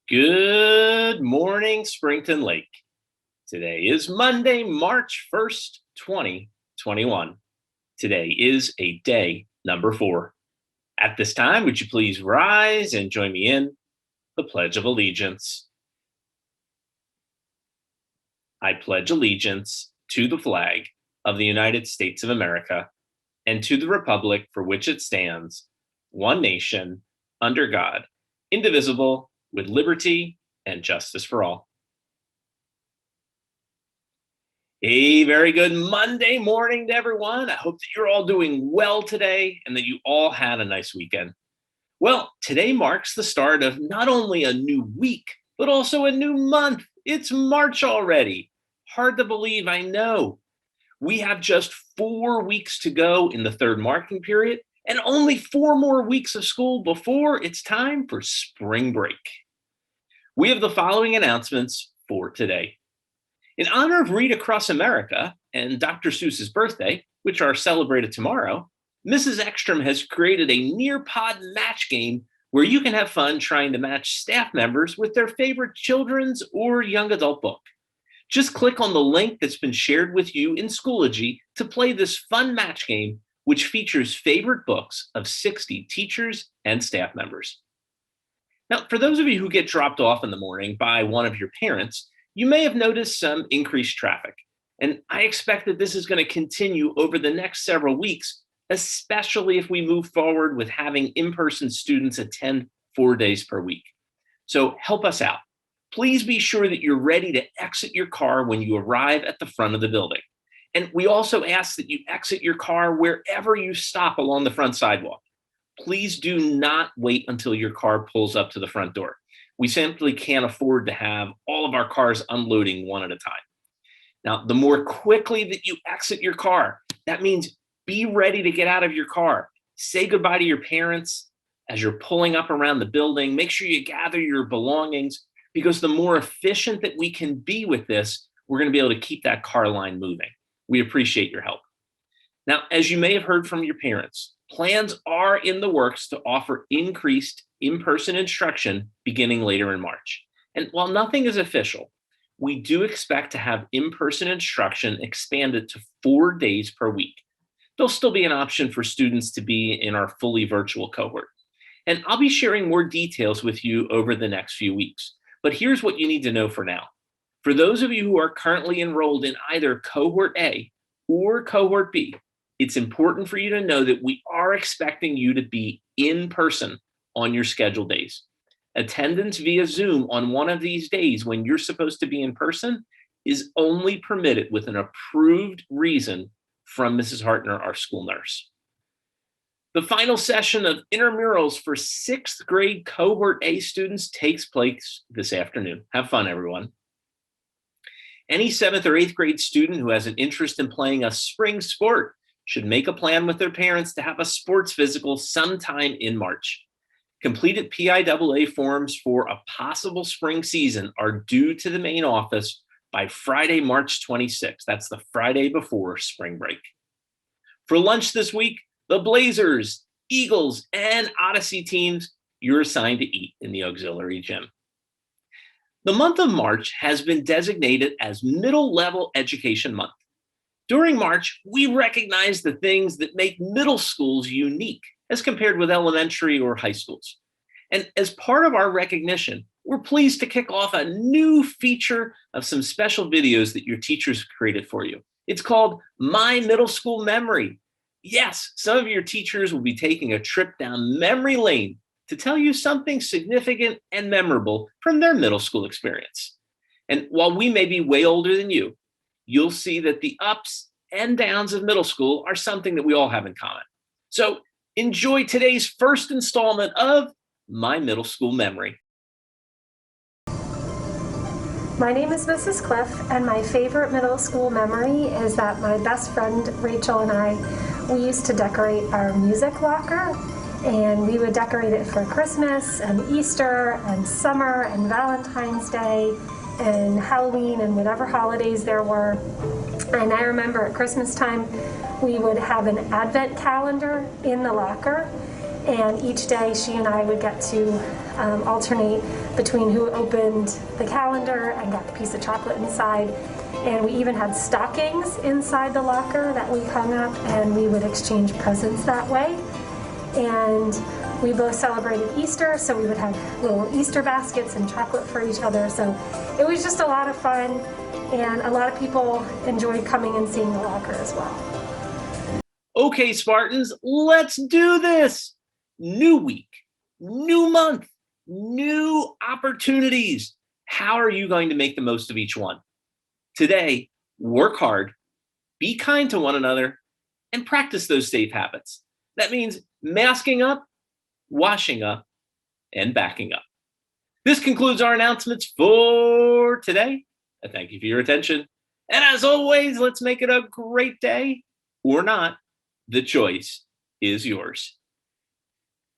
Good morning, Springton Lake. Today is Monday, March 1st, 2021. Today is a day number 4. At this time, would you please rise and join me in the Pledge of Allegiance? I pledge allegiance to the flag of the United States of America and to the republic for which it stands, one nation, under God, indivisible, with liberty and justice for all. A very good Monday morning to everyone. I hope that you're all doing well today and that you all had a nice weekend. Well, today marks the start of not only a new week, but also a new month. It's March already. Hard to believe, I know. We have just 4 weeks to go in the third marking period and only 4 more weeks of school before it's time for spring break. We have the following announcements for today. In honor of Read Across America and Dr. Seuss's birthday, which are celebrated tomorrow, Mrs. Ekstrom has created a Nearpod match game where you can have fun trying to match staff members with their favorite children's or young adult book. Just click on the link that's been shared with you in Schoology to play this fun match game, which features favorite books of 60 teachers and staff members. Now, for those of you who get dropped off in the morning by one of your parents, you may have noticed some increased traffic. And I expect that this is going to continue over the next several weeks, especially if we move forward with having in-person students attend 4 days per week. So help us out. Please be sure that you're ready to exit your car when you arrive at the front of the building. And we also ask that you exit your car wherever you stop along the front sidewalk. Please do not wait until your car pulls up to the front door. We simply can't afford to have all of our cars unloading one at a time. Now, the more quickly that you exit your car, that means be ready to get out of your car. Say goodbye to your parents as you're pulling up around the building. Make sure you gather your belongings, because the more efficient that we can be with this, we're going to be able to keep that car line moving. We appreciate your help. Now, as you may have heard from your parents, plans are in the works to offer increased in-person instruction beginning later in March. And while nothing is official, we do expect to have in-person instruction expanded to 4 days per week. There'll still be an option for students to be in our fully virtual cohort. And I'll be sharing more details with you over the next few weeks. But here's what you need to know for now. For those of you who are currently enrolled in either Cohort A or Cohort B, it's important for you to know that we are expecting you to be in person on your scheduled days. Attendance via Zoom on one of these days when you're supposed to be in person is only permitted with an approved reason from Mrs. Hartner, our school nurse. The final session of intramurals for 6th grade Cohort A students takes place this afternoon. Have fun, everyone. Any 7th or 8th grade student who has an interest in playing a spring sport should make a plan with their parents to have a sports physical sometime in March. Completed PIAA forms for a possible spring season are due to the main office by Friday, March 26th. That's the Friday before spring break. For lunch this week, the Blazers, Eagles, and Odyssey teams, you're assigned to eat in the auxiliary gym. The month of March has been designated as Middle Level Education Month. During March, we recognize the things that make middle schools unique as compared with elementary or high schools. And as part of our recognition, we're pleased to kick off a new feature of some special videos that your teachers created for you. It's called My Middle School Memory. Yes, some of your teachers will be taking a trip down memory lane to tell you something significant and memorable from their middle school experience. And while we may be way older than you, you'll see that the ups and downs of middle school are something that we all have in common. So enjoy today's first installment of My Middle School Memory. My name is Mrs. Cliff, and my favorite middle school memory is that my best friend Rachel and I, we used to decorate our music locker, and we would decorate it for Christmas and Easter and summer and Valentine's Day and Halloween and whatever holidays there were. And I remember at Christmas time, we would have an advent calendar in the locker, and each day she and I would get to alternate between who opened the calendar and got the piece of chocolate inside. And we even had stockings inside the locker that we hung up, and we would exchange presents that way. And we both celebrated Easter, so we would have little Easter baskets and chocolate for each other. So it was just a lot of fun, and a lot of people enjoyed coming and seeing the locker as well. Okay, Spartans, let's do this. New week, new month, new opportunities. How are you going to make the most of each one? Today, work hard, be kind to one another, and practice those safe habits. That means masking up, washing up, and backing up. This concludes our announcements for today. I thank you for your attention. And as always, let's make it a great day or not. The choice is yours.